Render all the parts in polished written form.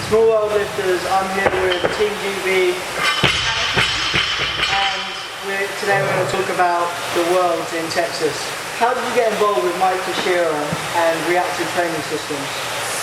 Small World Lifters. I'm here with Team GB, and today we're going to talk about the Worlds in Texas. How did you get involved with Mike Teixeira and Reactive Training Systems?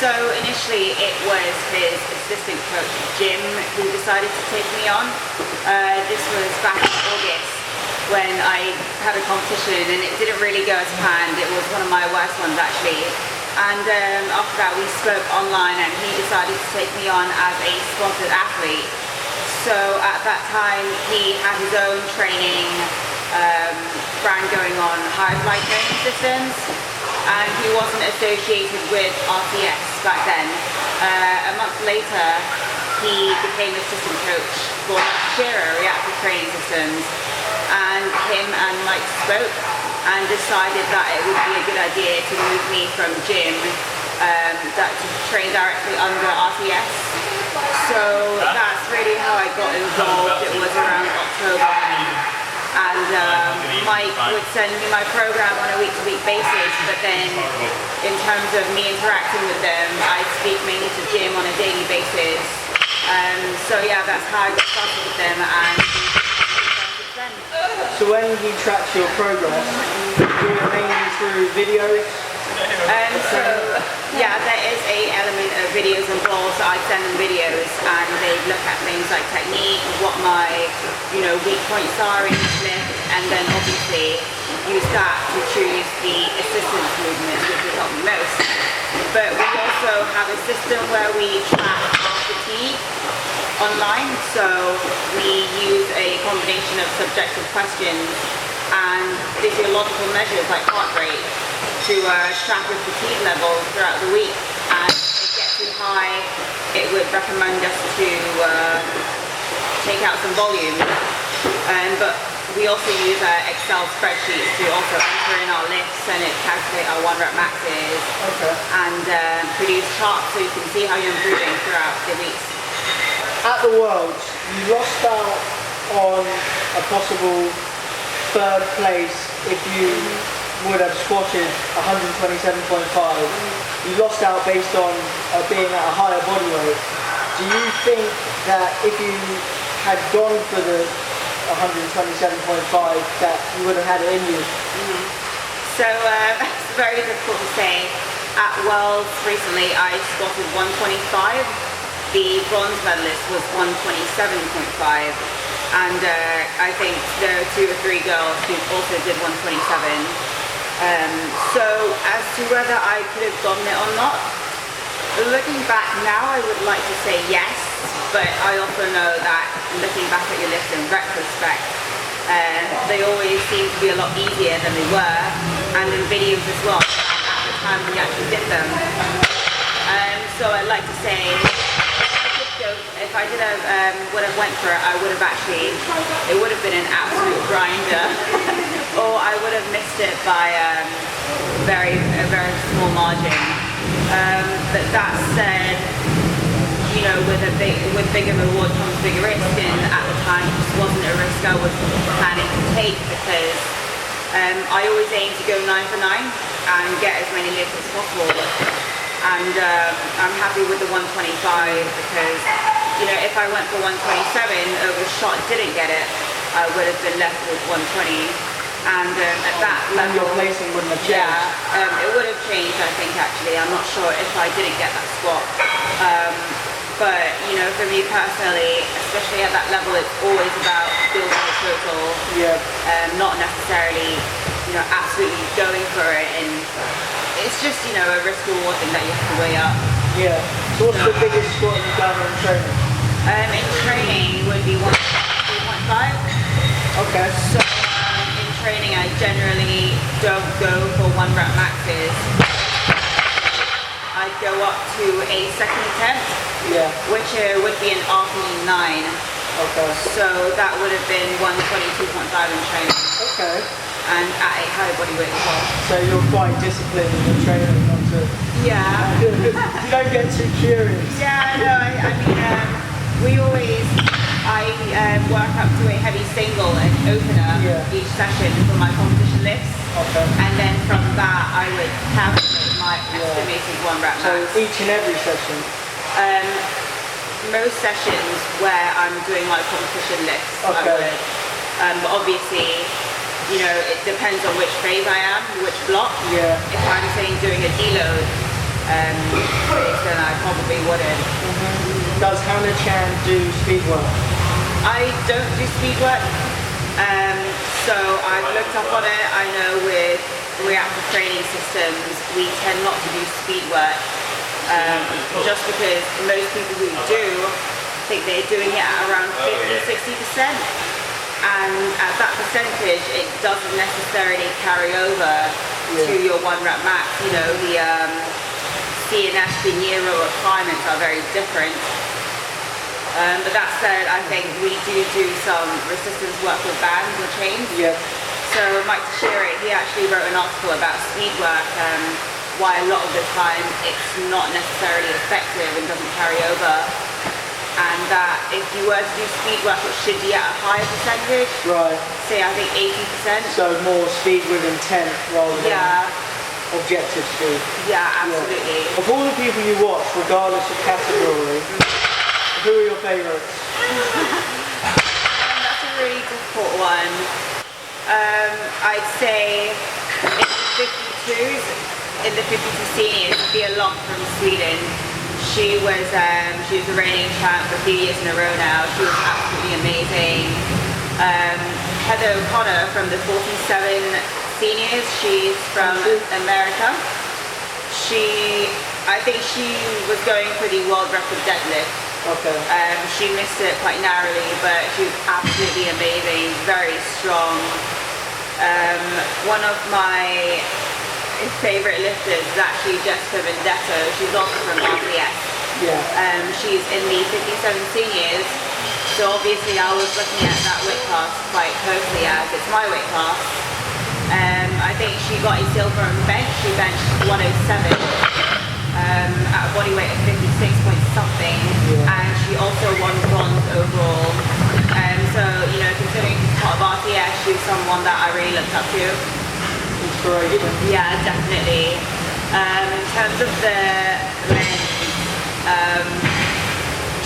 So initially it was his assistant coach Jim who decided to take me on. This was back in August when I had a competition and it didn't really go as planned. It was one of my worst ones actually. And after that we spoke online and he decided to take me on as a sponsored athlete. So at that time he had his own training brand going on, High Fly Training Systems, and he wasn't associated with RTS back then. A month later he became assistant coach for Teixeira Reactive Training Systems, and him and Mike spoke and decided that it would be a good idea to move me from gym to train directly under RTS. So that's really how I got involved. It was around October, and Mike would send me my program on a week-to-week basis, but then in terms of me interacting with them, I speak mainly to Jim on a daily basis. So yeah, that's how I got started with them, and so when he tracks your progress, do it mainly through videos? So yeah, there is a element of videos involved. So I send them videos and they look at things like technique, what my weak points are in each lift, and then obviously use that to choose the assistance movements which will help me most. But we also have a system where we track our fatigue online, so we use a combination of subjective questions and physiological measures like heart rate to track your fatigue level throughout the week, and if it gets too high it would recommend us to take out some volume. But we also use Excel spreadsheets to also enter in our lifts, and it calculates our 1 rep maxes. Okay. And produce charts so you can see how you're improving throughout the weeks. At the Worlds, you lost out on a possible third place if you would have squatted 127.5. You lost out based on being at a higher body weight. Do you think that if you had gone for the 127.5 that you would have had it in you? So it's very difficult to say. At Worlds recently I squatted 125. The bronze medalist was 127.5, and I think there are 2 or 3 girls who also did 127. So as to whether I could have gotten it or not, looking back now I would like to say yes, but I also know that looking back at your list in retrospect, they always seem to be a lot easier than they were, and in videos as well, at the time when you actually did them. So I'd like to say, if I did would have went for it, I would have it would have been an absolute grinder, or I would have missed it by a very small margin. But that said, with bigger reward comes bigger risk, and at the time it just wasn't a risk I was planning to take, because I always aim to go 9 for 9 and get as many lifts as possible. And I'm happy with the 125 because, if I went for 127 over the shot didn't get it, I would have been left with 120. And at that level, your placing wouldn't have changed. Yeah, it would have changed, I think, actually. I'm not sure if I didn't get that squat. But, for me personally, especially at that level, it's always about building a total. Yeah. Not necessarily, absolutely going for it. And it's just, a risk-reward thing that you have to weigh up. Yeah. So what's the biggest squat you've done in training? In training would be 1.5. Okay. So in training I generally don't go for 1 rep maxes. I'd go up to a second attempt, which would be an RPE 9. Okay. So that would have been 122.5 in training. Okay. And at a high body weight as well. So you're quite disciplined in your training, not to... Yeah. You don't get too curious. Yeah, no, I mean, I work up to a heavy single and opener each session for my competition lifts. Okay. And then from that I would calculate my estimated 1 rep max. So each and every session? most sessions where I'm doing like competition lifts, I Okay. would. But obviously, you know, it depends on which phase I am, which block. Yeah. If I'm saying doing a deload phase, then I probably wouldn't. Does Hannah Chan do speed work? I don't do speed work, so I've looked up on it. I know with reactive training systems, we tend not to do speed work, just because most people who do think they're doing it at around 50-60%. And at that percentage, it doesn't necessarily carry over to your 1 rep max. You know, the CNS, the neuro requirements are very different. But that said, I think we do some resistance work with bands or chains. Yeah. So Mike Teixeira, he actually wrote an article about speed work, why a lot of the time it's not necessarily effective and doesn't carry over. And that if you were to do speed work, it should be at a higher percentage. Right. Say, I think 80%. So more speed with intent rather than Yeah, objective speed. yeah, absolutely. Of all the people you watch, regardless of category, who are your favourites? That's a really difficult one. I'd say in the 52s, in the 52 seniors, Pia Locke from Sweden. She was a reigning champ for a few years in a row now. She was absolutely amazing. Heather O'Connor from the 47 seniors. She's from America. I think she was going for the world record deadlift. Okay. She missed it quite narrowly, but she was absolutely amazing, very strong. One of my favorite lifters is actually Jessica Vendetto. She's also from RCS. Yeah. She's in the 57 seniors, so obviously I was looking at that weight class quite closely as it's my weight class. I think she got a silver on bench. She benched 107 at a body weight of 56 point something, and she also won bronze overall. So, you know, considering she's part of RCS, she's someone that I really looked up to. Inspiration. Yeah, definitely. In terms of the men,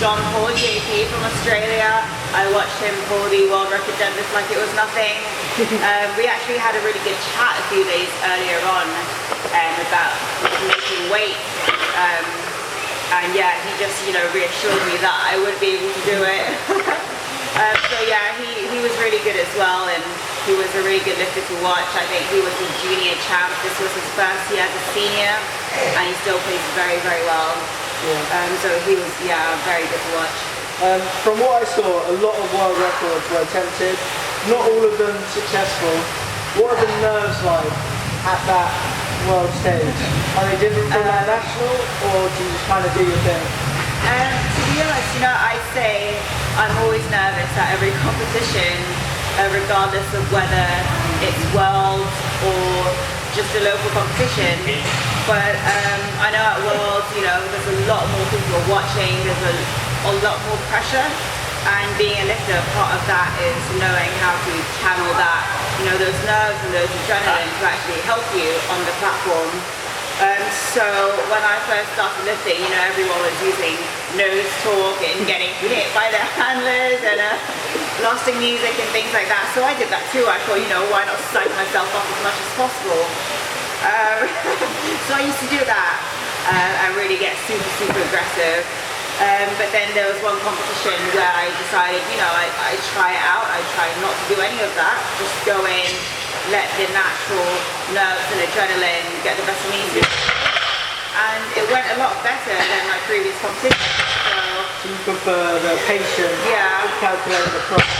John Paul, JP from Australia, I watched him pull the world record deadlift like it was nothing. We actually had a really good chat a few days earlier on about making weight. And yeah, he just, you know, reassured me that I would be able to do it. So yeah, he was really good as well, and he was a really good lifter to watch. I think he was a junior champ. This was his first year as a senior, and he still plays very, very well. Yeah. So he was, yeah, very good to watch. From what I saw, a lot of world records were attempted, not all of them successful. What are the nerves like at that world stage? Are they different from that national, or do you just kind of do your thing? To be honest, you know, I say I'm always nervous at every competition, regardless of whether it's world or just a local competition. But I know at Worlds, you know, there's a lot more people watching, there's a lot more pressure, and being a lifter, part of that is knowing how to channel that, you know, those nerves and those adrenaline to actually help you on the platform. So when I first started lifting, you know, everyone was using nose talk and getting hit by their handlers and blasting music and things like that. So I did that too. I thought, you know, why not psych myself up as much as possible? So I used to do that and really get super, super aggressive. But then there was one competition where I decided, you know, I try it out. I try not to do any of that. Just go in, let the natural nerves and adrenaline get the best of me. And it went a lot better than my previous competition. So you prefer the patient, Yeah. calculated approach.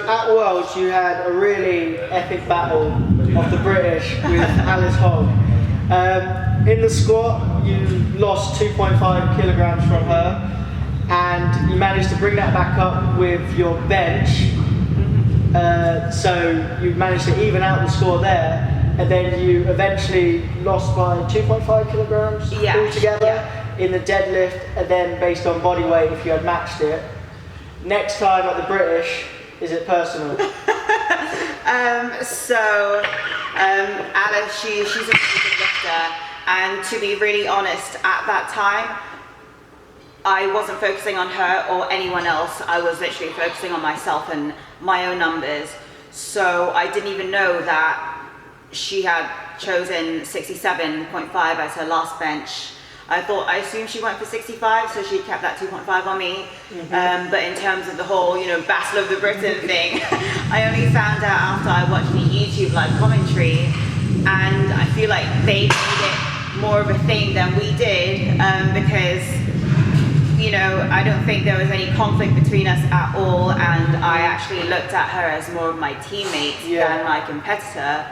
At Worlds, you had a really epic battle of the British with Alice Hogg. In the squat, you lost 2.5 kilograms from her, and you managed to bring that back up with your bench. So you managed to even out the score there, and then you eventually lost by 2.5 kilograms altogether in the deadlift, and then based on body weight, if you had matched it. Next time at the British, is it personal? Alice, she's a really good lifter, and to be really honest, at that time, I wasn't focusing on her or anyone else. I was literally focusing on myself and my own numbers. So I didn't even know that she had chosen 67.5 as her last bench. I assumed she went for 65, so she kept that 2.5 on me. But in terms of the whole, Battle of the Britain thing, I only found out after I watched the YouTube live commentary, and I feel like they made it more of a thing than we did, because, I don't think there was any conflict between us at all, and I actually looked at her as more of my teammate than my competitor.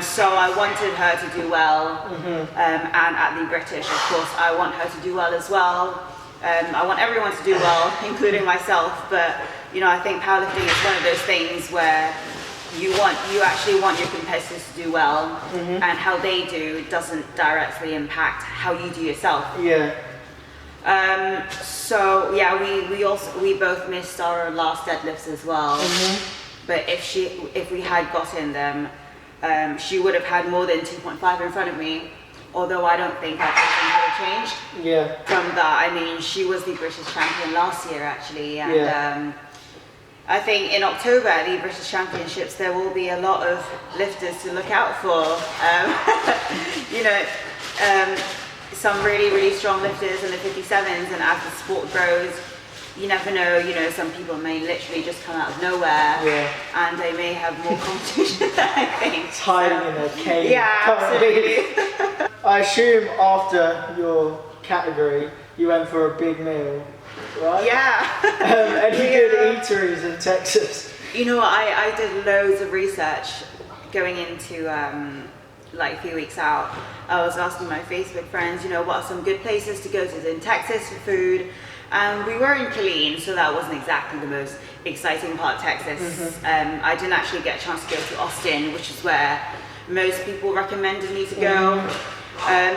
So I wanted her to do well, and at the British, of course, I want her to do well as well. I want everyone to do well, including myself, but I think powerlifting is one of those things where you actually want your competitors to do well, and how they do doesn't directly impact how you do yourself. So yeah, we both missed our last deadlifts as well. But if we had gotten them, she would have had more than 2.5 in front of me, although I don't think our position would have changed from that. I mean, she was the British champion last year, actually, and I think in October at the British Championships there will be a lot of lifters to look out for. Some really, really strong lifters in the 57s, and as the sport grows, you never know, some people may literally just come out of nowhere, and they may have more competition than I think. It's hiding in a cave. Yeah, absolutely. I assume after your category, you went for a big meal, right? Yeah. Any good eateries in Texas? I did loads of research going into a few weeks out. I was asking my Facebook friends, what are some good places to go to in Texas for food? And we were in Killeen, so that wasn't exactly the most exciting part of Texas. I didn't actually get a chance to go to Austin, which is where most people recommended me to go.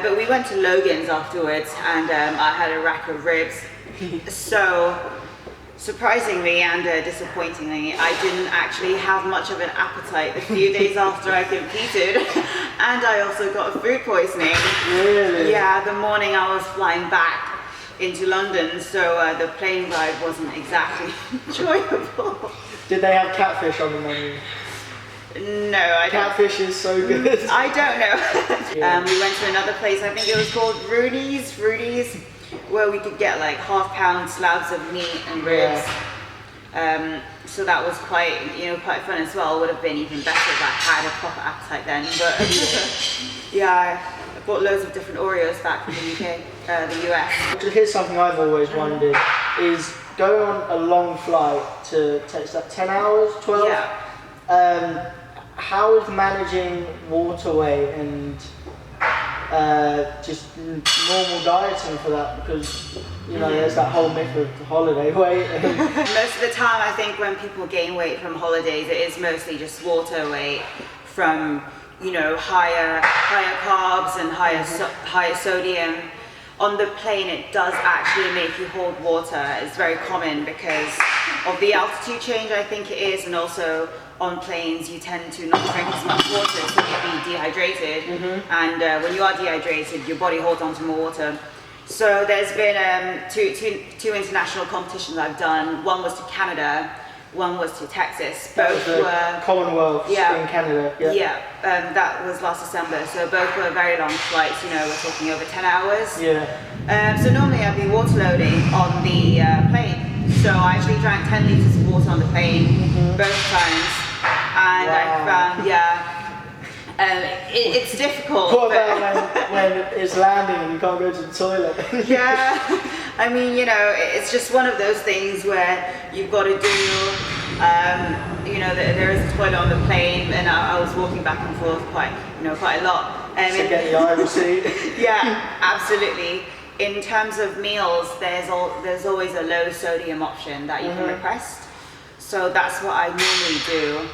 But we went to Logan's afterwards, and I had a rack of ribs. So surprisingly and disappointingly, I didn't actually have much of an appetite the few days after I competed, and I also got a food poisoning. Really? Yeah, the morning I was flying back into London, so the plane ride wasn't exactly enjoyable. Did they have catfish on the menu? No, I don't. Catfish is so good. I don't know. We went to another place, I think it was called Rudy's, where we could get like half-pound slabs of meat and ribs. So that was quite fun as well. Would have been even better if I had a proper appetite then. But yeah, I bought loads of different Oreos back from the UK, the US. Here's something I've always wondered, is going on a long flight to Texas, like 10 hours, 12? Yeah. How is managing water weight and just normal dieting for that? Because there's that whole myth of holiday weight. Most of the time, I think when people gain weight from holidays, it is mostly just water weight from higher carbs and higher sodium. On the plane, it does actually make you hold water. It's very common because of the altitude change, I think it is, and also on planes you tend to not drink as much water, so you'll be dehydrated. And when you are dehydrated, your body holds on to more water. So there's been two international competitions I've done. One was to Canada, one was to Texas. Both were Commonwealth in Canada. That was last December. So both were very long flights. We're talking over 10 hours. So normally I'd be water loading on the plane. So I actually drank 10 liters of water on the plane both times, and I found it's difficult. What about when it's landing and you can't go to the toilet? I mean, it's just one of those things where you've got to do, there is a toilet on the plane, and I was walking back and forth quite a lot. To get the eye receipt. Yeah, absolutely. In terms of meals, there's always a low sodium option that you can request. So that's what I normally do.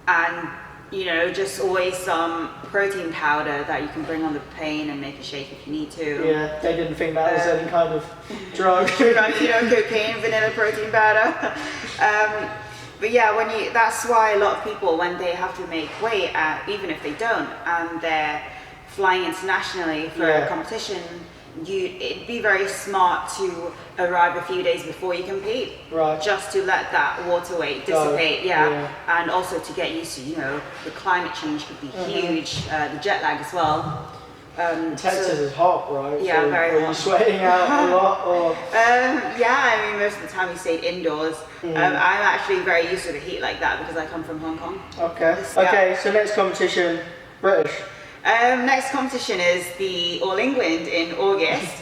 And just always some protein powder that you can bring on the plane and make a shake if you need to. Yeah, they didn't think that was any kind of drug. Cocaine, vanilla protein powder. But yeah, that's why a lot of people, when they have to make weight, even if they don't, and they're flying internationally for a competition, it'd be very smart to arrive a few days before you compete, Right. just to let that water weight dissipate, and also to get used to, the climate change could be huge, the jet lag as well. Texas is hot, right? Yeah, so very are you hot. sweating out a lot, or? Yeah, I mean, most of the time we stayed indoors. I'm actually very used to the heat like that because I come from Hong Kong. Okay. Yeah. Okay, so next competition, British. Next competition is the All England in August.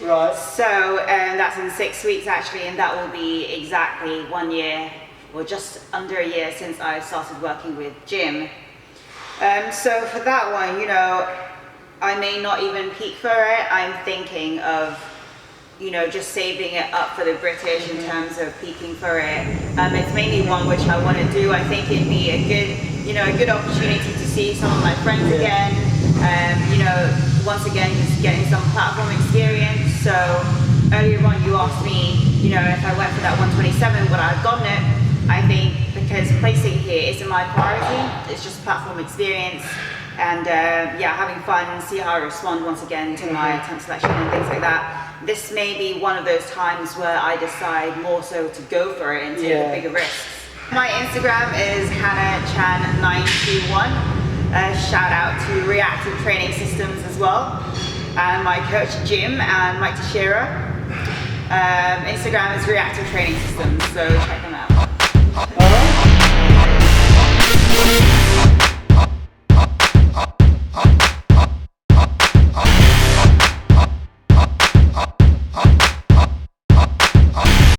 Right. So that's in 6 weeks actually, and that will be exactly 1 year, or just under a year since I started working with Jim. So for that one, I may not even peak for it. I'm thinking of, just saving it up for the British in terms of peaking for it. It's mainly one which I want to do. I think it'd be a good opportunity to see some of my friends again. Once again, just getting some platform experience. So earlier on, you asked me, if I went for that 127, would I have gotten it? I think because placing here isn't my priority. It's just platform experience. And having fun, see how I respond once again to my attempt selection and things like that. This may be one of those times where I decide more so to go for it and take the bigger risks. My Instagram is HannahChan921. Shout out to Reactive Training Systems as well. And my coach Jim and Mike Teixeira. Instagram is Reactive Training Systems, so check